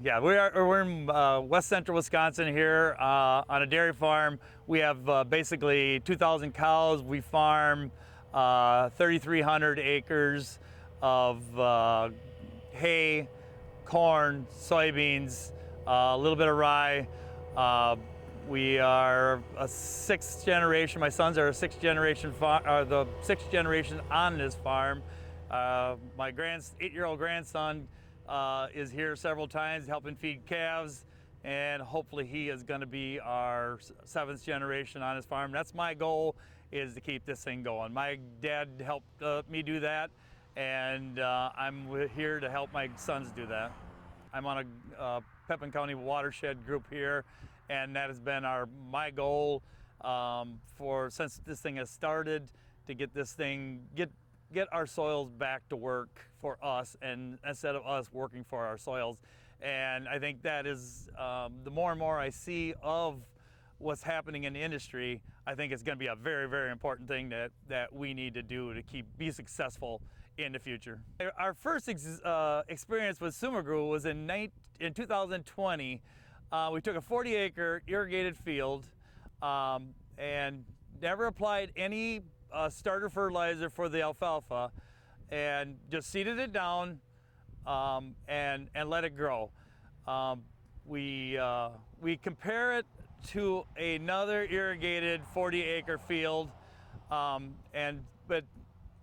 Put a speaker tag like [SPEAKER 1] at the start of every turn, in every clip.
[SPEAKER 1] Yeah, we're in west central Wisconsin here on a dairy farm. We have basically 2,000 cows. We farm 3,300 acres of hay, corn, soybeans, a little bit of rye. We are a sixth generation. My sons are a sixth generation the sixth generation on this farm. My 8-year-old grandson is here several times helping feed calves, and hopefully he is going to be our seventh generation on his farm. That's my goal, is to keep this thing going. My dad helped me do that, and I'm here to help my sons do that. I'm on a Pepin County watershed group here, and that has been my goal since this thing has started, to get this thing, get our soils back to work for us, and instead of us working for our soils. And I think that is, the more and more I see of what's happening in the industry, I think it's going to be a very, very important thing that we need to do to be successful in the future. Our first experience with Sumergru was in 2020. We took a 40-acre irrigated field and never applied any starter fertilizer for the alfalfa, and just seeded it down and let it grow. We compare it to another irrigated 40-acre field, but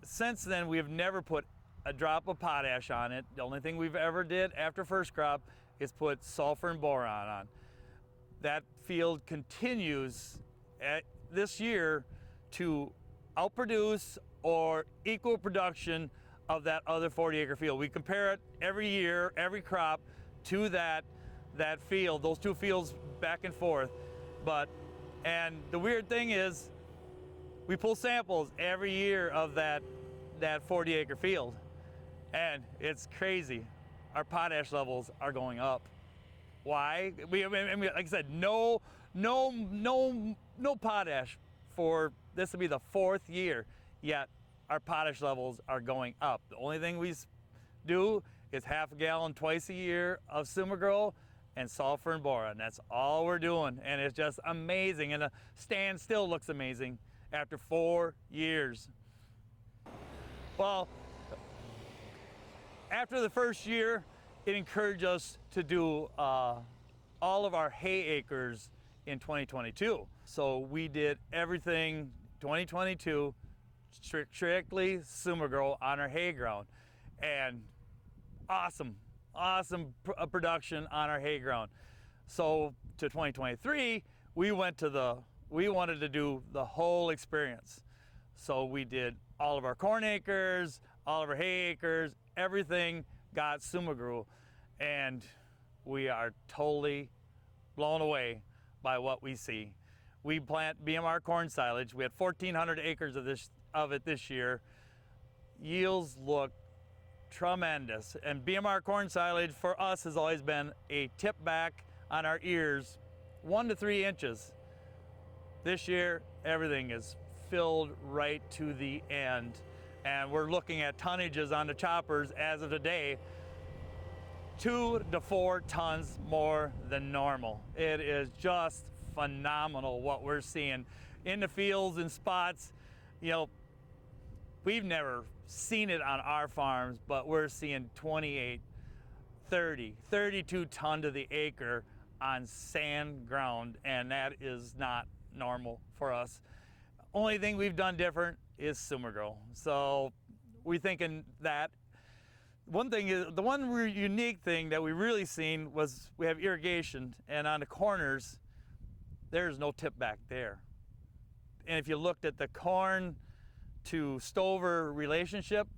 [SPEAKER 1] since then we have never put a drop of potash on it. The only thing we've ever did after first crop is put sulfur and boron on. That field continues this year to outproduce or equal production of that other 40-acre field. We compare it every year, every crop, to that field, those two fields back and forth. And the weird thing is, we pull samples every year of that 40-acre field, and it's crazy. Our potash levels are going up. Why? Like I said, no potash for this will be the 4th year, yet our potash levels are going up. The only thing we do is half a gallon twice a year of Sumergro and sulfur and boron. That's all we're doing, and it's just amazing. And the stand still looks amazing after 4 years. Well, after the first year, it encouraged us to do all of our hay acres in 2022. So we did everything 2022 strictly Sumergro on our hay ground, and awesome production on our hay ground. So to 2023, we wanted to do the whole experience. So we did all of our corn acres, all of our hay acres, everything got Sumergro, and we are totally blown away by what we see. We plant BMR corn silage. We had 1,400 acres of it this year. Yields look tremendous, and BMR corn silage for us has always been a tip back on our ears 1 to 3 inches. This year, everything is filled right to the end, and we're looking at tonnages on the choppers as of today 2 to 4 tons more than normal. It is just phenomenal what we're seeing in the fields and spots. You know, we've never seen it on our farms, but we're seeing 28, 30, 32 ton to the acre on sand ground, and that is not normal for us. Only thing we've done different is Sumergro. So we're thinking that one thing is, the one unique thing that we really seen was we have irrigation, and on the corners there's no tip back there. And if you looked at the corn to stover relationship,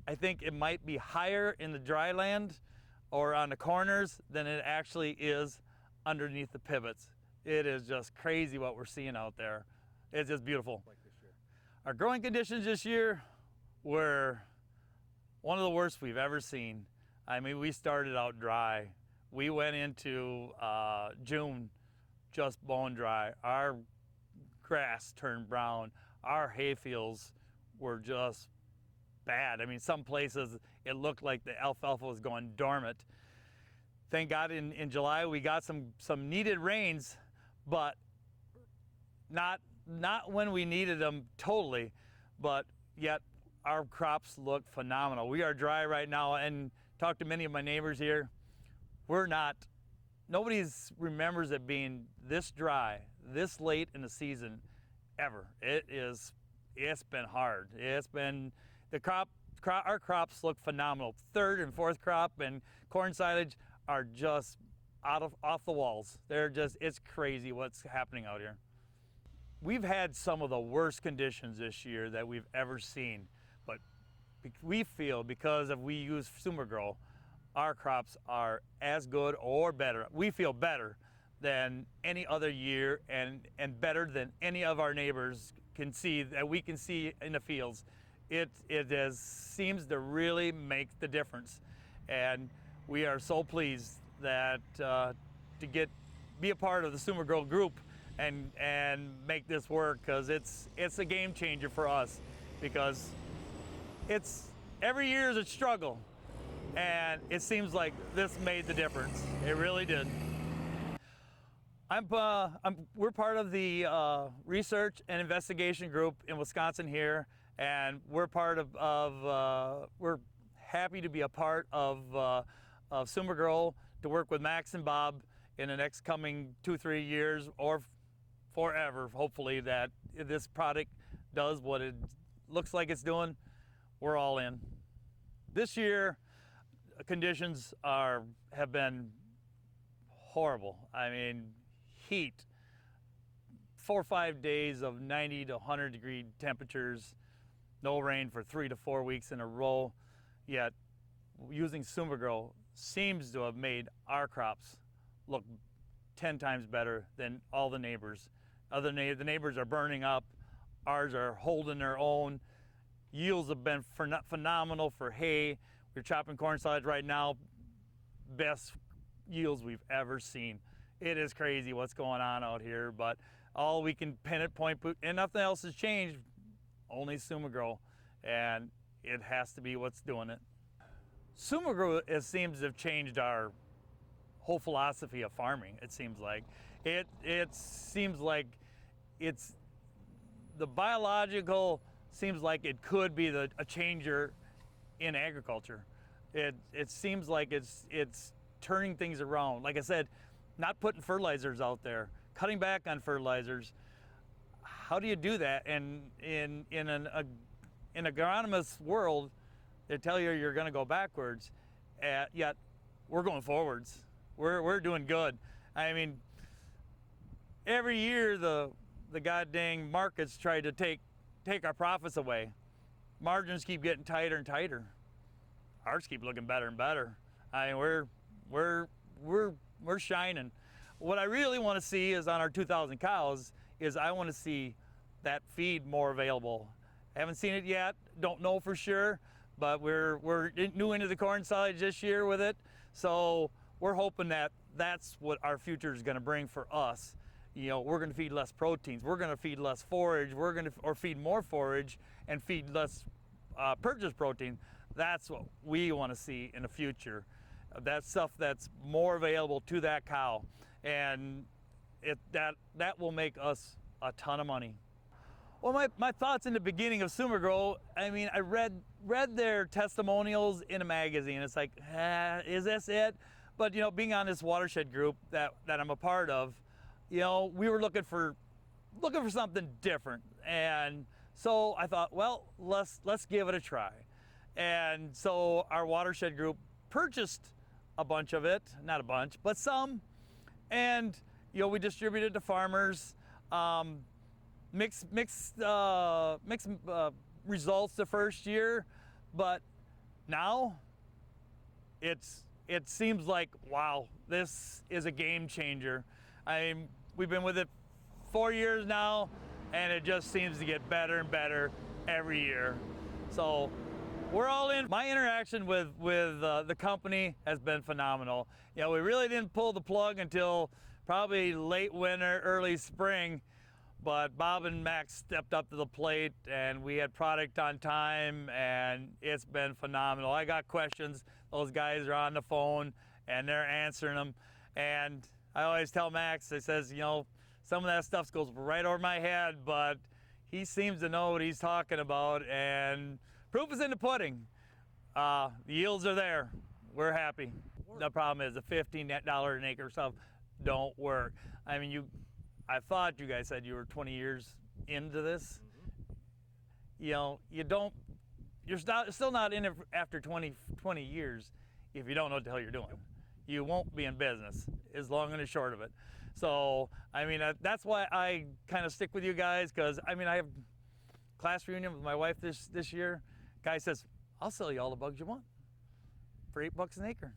[SPEAKER 1] I think it might be higher in the dry land or on the corners than it actually is underneath the pivots. It is just crazy what we're seeing out there. It's just beautiful.
[SPEAKER 2] Like this year.
[SPEAKER 1] Our growing conditions this year were one of the worst we've ever seen. I mean, we started out dry. We went into June just bone dry. Our grass turned brown. Our hay fields were just bad. I mean, some places it looked like the alfalfa was going dormant. thank God in July we got some needed rains, but not when we needed them totally, but yet our crops look phenomenal. We are dry right now, and talk to many of my neighbors here. Nobody remembers it being this dry, this late in the season ever. It's been hard. Our crops look phenomenal. Third and fourth crop and corn silage are just off the walls. It's crazy what's happening out here. We've had some of the worst conditions this year that we've ever seen, but we feel because we use Sumergrow, our crops are as good or better. We feel better than any other year and better than any of our neighbors we can see in the fields. It seems to really make the difference, and we are so pleased that to be a part of the Sumergrow group and make this work, because it's a game changer for us, because every year is a struggle, and it seems like this made the difference. It really did. We're part of the research and investigation group in Wisconsin here, and we're happy to be a part of Sumergrow, to work with Max and Bob in the next coming 2-3 years or forever, hopefully, that this product does what it looks like it's doing. We're all in. This year, conditions have been horrible. I mean, heat, 4 or 5 days of 90 to 100 degree temperatures, no rain for 3 to 4 weeks in a row, yet using Sumergrow seems to have made our crops look 10 times better than all the neighbors. The neighbors are burning up, ours are holding their own. Yields have been phenomenal for hay. We're chopping corn silage right now, best yields we've ever seen. It is crazy what's going on out here, but all we can point, and nothing else has changed, only Sumergrow, and it has to be what's doing it. Sumergrow seems to have changed our whole philosophy of farming. It seems like it's the biological seems like it could be a changer in agriculture. It seems like it's turning things around. Like I said, not putting fertilizers out there, cutting back on fertilizers. How do you do that? And in an agronomist world, they tell you you're going to go backwards, yet we're going forwards. We're doing good. I mean, every year the god dang markets try to take our profits away. Margins keep getting tighter and tighter. Ours keep looking better and better. I mean, we're shining. What I really want to see is on our 2,000 cows is I want to see that feed more available. I haven't seen it yet. Don't know for sure, but we're new into the corn silage this year with it. So we're hoping that that's what our future is going to bring for us. You know, we're going to feed less proteins. We're going to feed less forage. Or feed more forage and feed less purchased protein. That's what we want to see in the future. That stuff that's more available to that cow, and that will make us a ton of money. Well, my thoughts in the beginning of Sumergrow, I mean, I read their testimonials in a magazine. It's like, is this it? But you know, being on this watershed group that I'm a part of, you know, we were looking for something different, and so I thought, well, let's give it a try. And so our watershed group purchased a bunch of it, not a bunch, but some, and you know, we distributed to farmers. Mixed results the first year, but now it seems like, wow, this is a game changer. I mean, we've been with it 4 years now, and it just seems to get better and better every year. So we're all in. My interaction with the company has been phenomenal. You know, we really didn't pull the plug until probably late winter, early spring, but Bob and Max stepped up to the plate, and we had product on time, and it's been phenomenal. I got questions. Those guys are on the phone, and they're answering them. And I always tell Max, I says, you know, some of that stuff goes right over my head, but he seems to know what he's talking about, and proof is in the pudding. The yields are there. We're happy. The problem is the $15 an acre stuff don't work. I mean, I thought you guys said you were 20 years into this. You know, you're still not in it after 20 years if you don't know what the hell you're doing. You won't be in business, is long and the short of it. So, I mean, that's why I kind of stick with you guys, because, I mean, I have class reunion with my wife this year. Guy says, I'll sell you all the bugs you want for $8 an acre.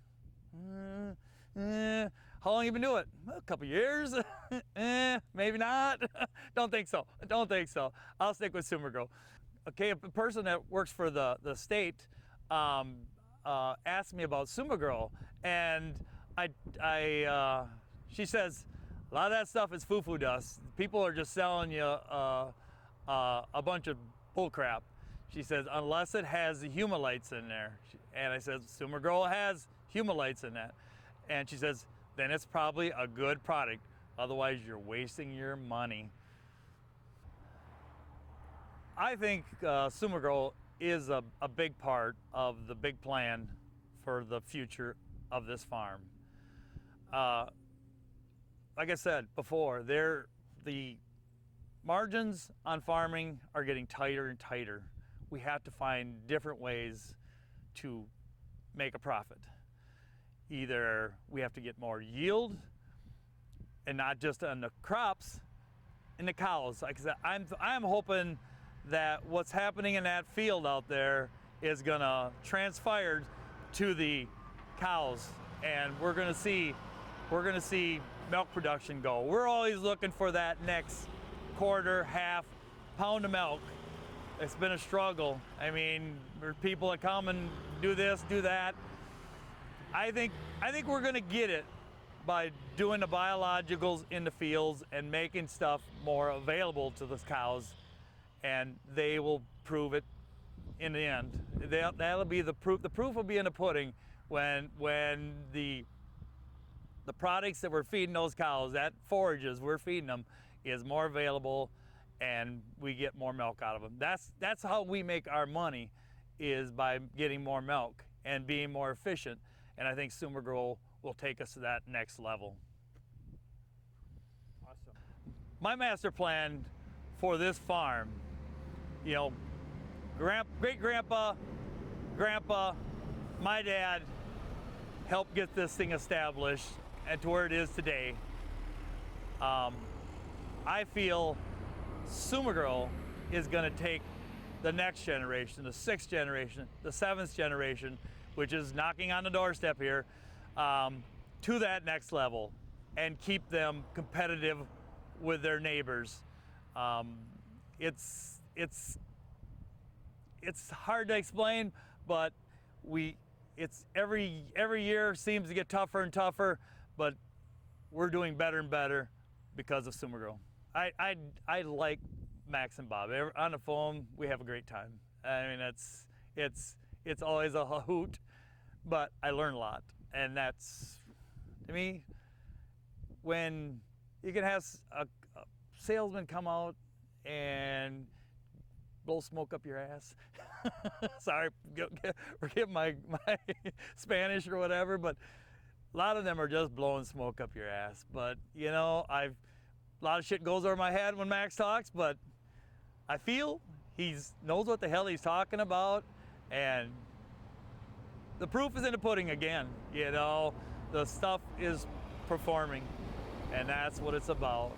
[SPEAKER 1] How long you been doing it? A couple years. Maybe not. Don't think so. Don't think so. I'll stick with Sumer-Gro. Okay, a person that works for the state asked me about Sumer-Gro, and she says, a lot of that stuff is foo-foo dust. People are just selling you a bunch of bull crap. She says, unless it has the humolites in there. And I said, Sumer-Gro has humolites in that. And she says, then it's probably a good product. Otherwise, you're wasting your money. I think Sumer-Gro is a big part of the big plan for the future of this farm. Like I said before, the margins on farming are getting tighter and tighter. We have to find different ways to make a profit. Either we have to get more yield, and not just on the crops, and the cows. Like I said, I'm hoping that what's happening in that field out there is gonna transpire to the cows, and we're gonna see milk production go. We're always looking for that next quarter, half pound of milk. It's been a struggle. I mean, there's people that come and do this, do that. I think we're gonna get it by doing the biologicals in the fields and making stuff more available to the cows, and they will prove it in the end. That'll be the proof. The proof will be in the pudding when the products that we're feeding those cows, that forages we're feeding them, is more available, and we get more milk out of them. That's how we make our money, is by getting more milk and being more efficient. And I think Sumer-Gro will take us to that next level.
[SPEAKER 2] Awesome.
[SPEAKER 1] My master plan for this farm, you know, great-grandpa, grandpa, my dad helped get this thing established and to where it is today. I feel Sumer-Gro is going to take the next generation, the 6th generation, the 7th generation, which is knocking on the doorstep here, to that next level and keep them competitive with their neighbors. It's hard to explain, but it's every year seems to get tougher and tougher, but we're doing better and better because of Sumer-Gro. I like Max and Bob. On the phone, we have a great time. I mean, it's always a hoot, but I learn a lot. And that's, to me, when you can have a salesman come out and blow smoke up your ass. Sorry, forgive my Spanish or whatever, but a lot of them are just blowing smoke up your ass. But, you know, a lot of shit goes over my head when Max talks, but I feel he knows what the hell he's talking about, and the proof is in the pudding again. You know, the stuff is performing, and that's what it's about.